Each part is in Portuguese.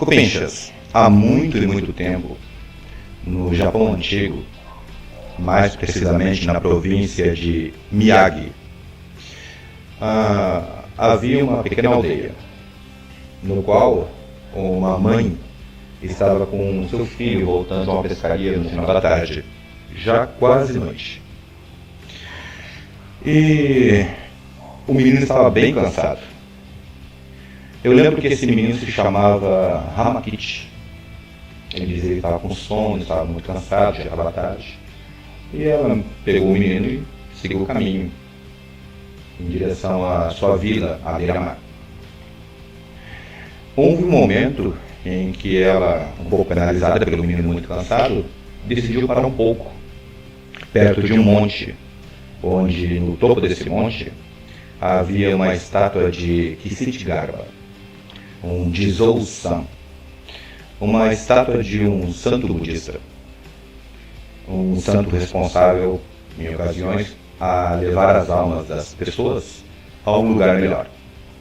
Cupinchas, há muito e muito tempo, no Japão antigo, mais precisamente na província de Miyagi, havia uma pequena aldeia, no qual uma mãe estava com seu filho voltando a uma pescaria no final da tarde, já quase noite. E o menino estava bem cansado. Eu lembro que esse menino se chamava Hamakichi. Ele dizia que estava com sono, estava muito cansado, já estava tarde. E ela pegou o menino e seguiu o caminho em direção à sua vila, à beira-mar. Houve um momento em que ela, um pouco penalizada pelo menino muito cansado, decidiu parar um pouco, perto de um monte, onde no topo desse monte havia uma estátua de Kishichigarba, um Jizou-san, uma estátua de um santo budista, um santo responsável, em ocasiões, a levar as almas das pessoas a um lugar melhor,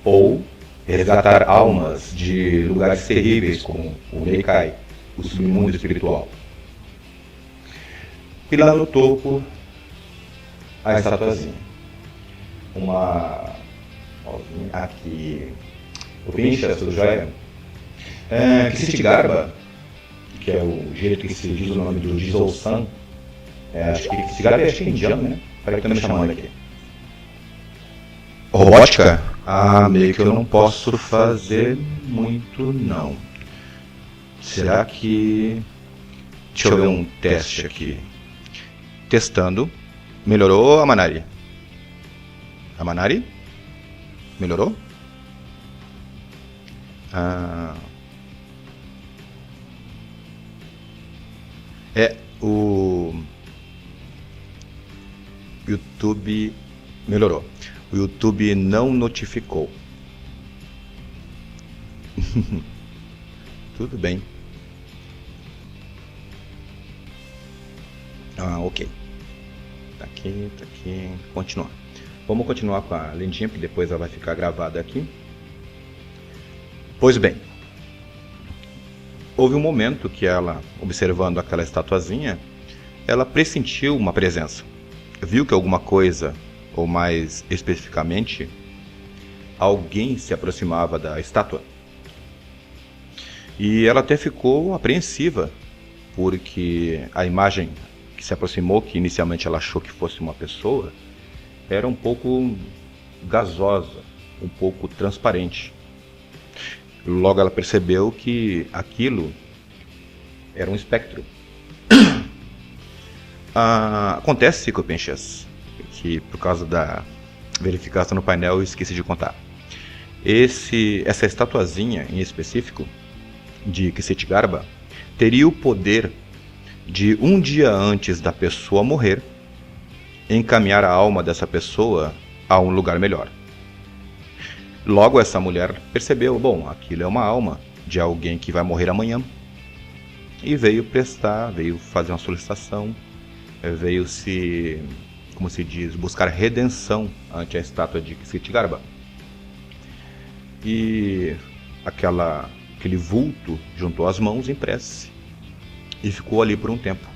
ou resgatar almas de lugares terríveis como o Meikai, o submundo espiritual. E lá no topo, a estatuazinha. Uma... aqui... O Pincha, tudo jóia? Kishichigarba, que é o jeito que se diz o nome do Jizou-san. Acho que Kishichigarba é indiano, né? Para que estão me chamando aqui. Robótica? Meio que eu não posso fazer muito, não. Será que... Deixa eu ver um teste aqui. Testando. Melhorou, Amanari? Amanari? Melhorou? O YouTube melhorou. O YouTube não notificou. Tudo bem. Ok. Tá aqui. Continuar. Vamos continuar com a lentinha, porque depois ela vai ficar gravada aqui. Pois bem, houve um momento que ela, observando aquela estatuazinha, ela pressentiu uma presença. Viu que alguma coisa, ou mais especificamente, alguém se aproximava da estátua. E ela até ficou apreensiva, porque a imagem que se aproximou, que inicialmente ela achou que fosse uma pessoa, era um pouco gasosa, um pouco transparente. Logo ela percebeu que aquilo era um espectro. Acontece, Cupinchas, que por causa da verificação no painel eu esqueci de contar. Essa estatuazinha em específico, de Kishichigarba, teria o poder de um dia antes da pessoa morrer, encaminhar a alma dessa pessoa a um lugar melhor. Logo essa mulher percebeu, bom, aquilo é uma alma de alguém que vai morrer amanhã. E veio fazer uma solicitação, veio como se diz, buscar redenção ante a estátua de Kishichigarba. E aquele vulto juntou as mãos em prece e ficou ali por um tempo.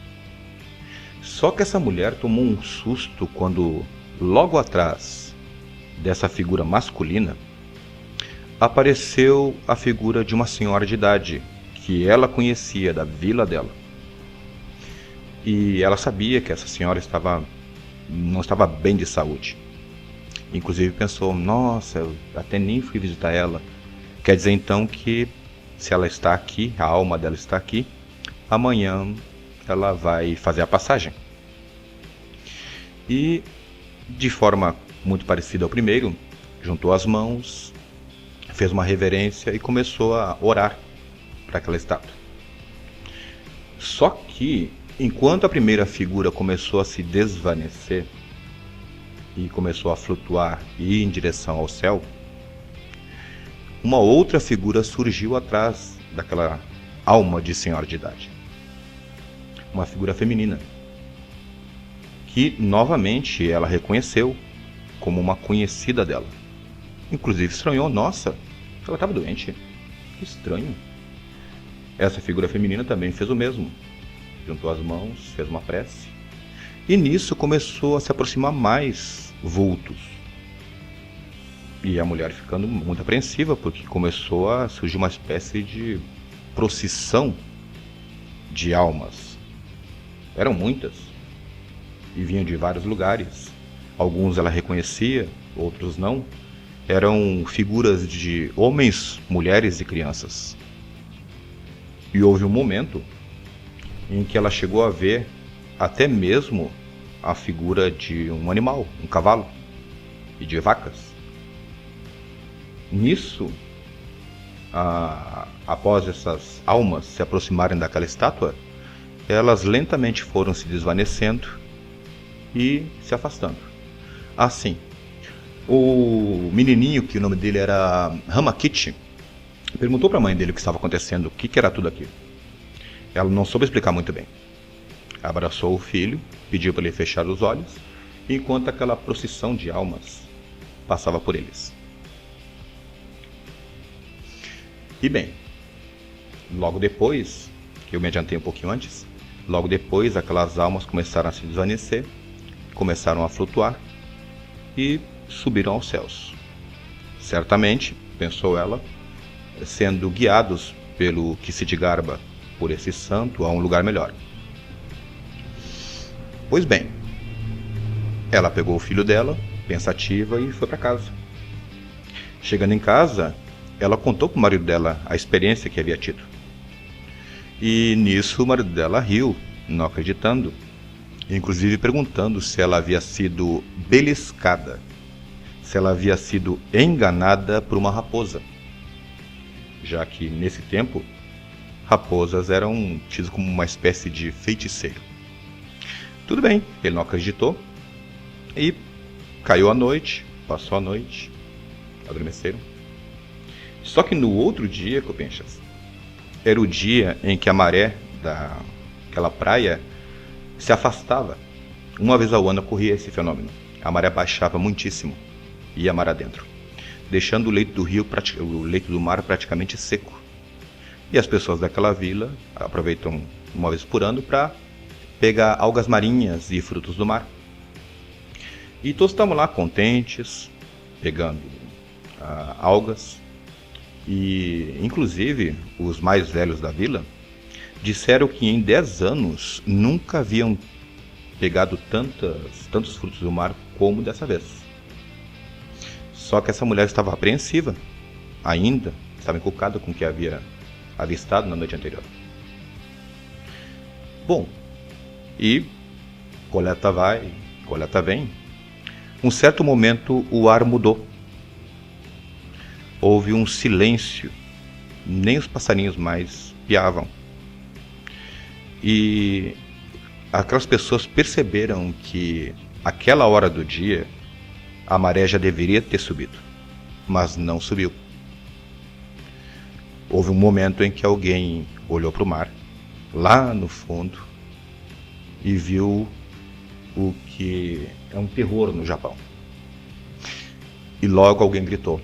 Só que essa mulher tomou um susto quando, logo atrás dessa figura masculina, apareceu a figura de uma senhora de idade que ela conhecia da vila dela. E ela sabia que essa senhora não estava bem de saúde. Inclusive pensou, nossa, eu até nem fui visitar ela. Quer dizer então que se ela está aqui, a alma dela está aqui, amanhã ela vai fazer a passagem. E de forma muito parecida ao primeiro, juntou as mãos, fez uma reverência e começou a orar para aquela estátua. Só que, enquanto a primeira figura começou a se desvanecer e começou a flutuar e ir em direção ao céu, uma outra figura surgiu atrás daquela alma de senhora de idade. Uma figura feminina, que novamente ela reconheceu como uma conhecida dela. Inclusive estranhou, nossa, ela estava doente, que estranho. Essa figura feminina também fez o mesmo. Juntou as mãos, fez uma prece. E nisso começou a se aproximar mais vultos. E a mulher ficando muito apreensiva, porque começou a surgir uma espécie de procissão de almas. Eram muitas. E vinham de vários lugares. Alguns ela reconhecia, outros não. Eram figuras de homens, mulheres e crianças. E houve um momento em que ela chegou a ver até mesmo a figura de um animal, um cavalo e de vacas. Nisso, após essas almas se aproximarem daquela estátua, elas lentamente foram se desvanecendo e se afastando. Assim, o menininho, que o nome dele era Hamakichi, perguntou para a mãe dele o que estava acontecendo, o que era tudo aquilo. Ela não soube explicar muito bem. Abraçou o filho, pediu para ele fechar os olhos, enquanto aquela procissão de almas passava por eles. E bem, logo depois, que eu me adiantei um pouquinho antes, logo depois aquelas almas começaram a se desvanecer, começaram a flutuar e subiram aos céus. Certamente, pensou ela, sendo guiados pelo Ksitigarbha, por esse santo, a um lugar melhor. Pois bem, ela pegou o filho dela, pensativa, e foi para casa. Chegando em casa, ela contou para o marido dela a experiência que havia tido. E nisso o marido dela riu, não acreditando, inclusive perguntando se ela havia sido beliscada, se ela havia sido enganada por uma raposa, já que nesse tempo raposas eram tidas como uma espécie de feiticeiro. Tudo bem, ele não acreditou e caiu a noite, passou a noite, adormeceram. Só que no outro dia, Copenchas, era o dia em que a maré daquela praia se afastava. Uma vez ao ano ocorria esse fenômeno. A maré baixava muitíssimo, ia mar adentro, deixando o leito do rio, o leito do mar praticamente seco. E as pessoas daquela vila aproveitam uma vez por ano para pegar algas marinhas e frutos do mar. E todos estavam lá contentes, pegando algas. E, inclusive, os mais velhos da vila disseram que em 10 anos nunca haviam pegado tantos frutos do mar como dessa vez. Só que essa mulher estava apreensiva, ainda estava encucada com o que havia avistado na noite anterior. Bom, e coleta vai, coleta vem. Um certo momento o ar mudou. Houve um silêncio, nem os passarinhos mais piavam. E aquelas pessoas perceberam que aquela hora do dia a maré já deveria ter subido, mas não subiu. Houve um momento em que alguém olhou para o mar, lá no fundo, e viu o que é um terror no Japão. E logo alguém gritou: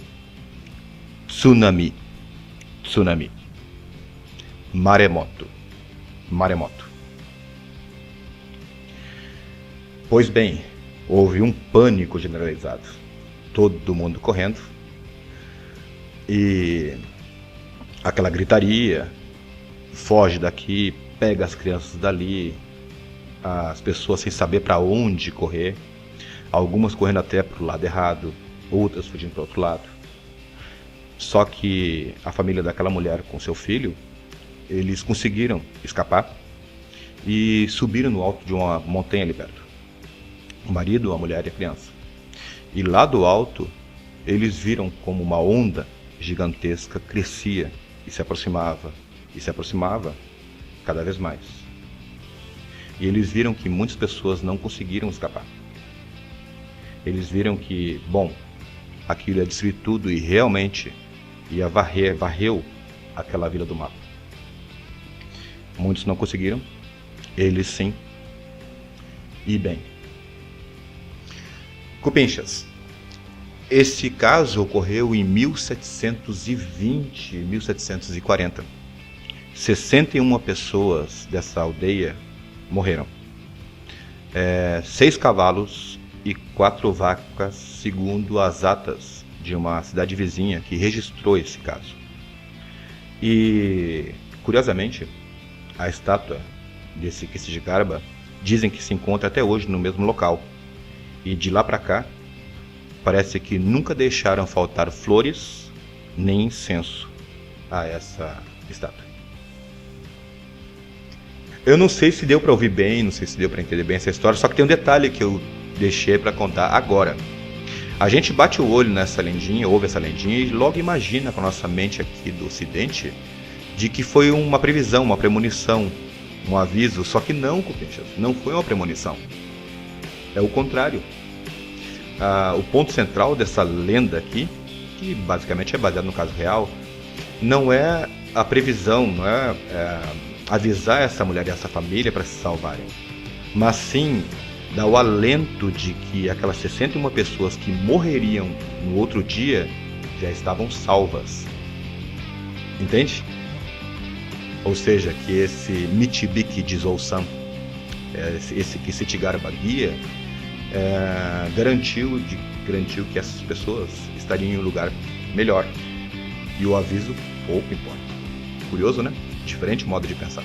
tsunami, tsunami, maremoto, maremoto. Pois bem, houve um pânico generalizado, todo mundo correndo, e aquela gritaria: foge daqui, pega as crianças dali, as pessoas sem saber para onde correr, algumas correndo até para o lado errado, outras fugindo para o outro lado. Só que a família daquela mulher com seu filho, eles conseguiram escapar e subiram no alto de uma montanha ali perto. O marido, a mulher e a criança. E lá do alto, eles viram como uma onda gigantesca crescia e se aproximava cada vez mais. E eles viram que muitas pessoas não conseguiram escapar. Eles viram que, aquilo ia destruir tudo e realmente ia varreu aquela vila do mapa. Muitos não conseguiram, eles sim. E bem, Cupinchas, esse caso ocorreu em 1720, 1740. 61 pessoas dessa aldeia morreram. 6 cavalos e 4 vacas, segundo as atas de uma cidade vizinha que registrou esse caso. E, curiosamente, a estátua desse Kishijigarbha dizem que se encontra até hoje no mesmo local. E de lá para cá, parece que nunca deixaram faltar flores nem incenso a essa estátua. Eu não sei se deu para ouvir bem, não sei se deu para entender bem essa história, só que tem um detalhe que eu deixei para contar agora. A gente bate o olho nessa lendinha, ouve essa lendinha e logo imagina com a nossa mente aqui do Ocidente de que foi uma previsão, uma premonição, um aviso, só que não, Cupinchas, não foi uma premonição. É o contrário. O ponto central dessa lenda aqui, que basicamente é baseado no caso real, não é a previsão, não é avisar essa mulher e essa família para se salvarem, mas sim dar o alento de que aquelas 61 pessoas que morreriam no outro dia já estavam salvas. Entende? Ou seja, que esse Michibiki de Zousan, esse Kishijigarbha guia, garantiu que essas pessoas estariam em um lugar melhor. E o aviso pouco importa. Curioso, né? Diferente modo de pensar.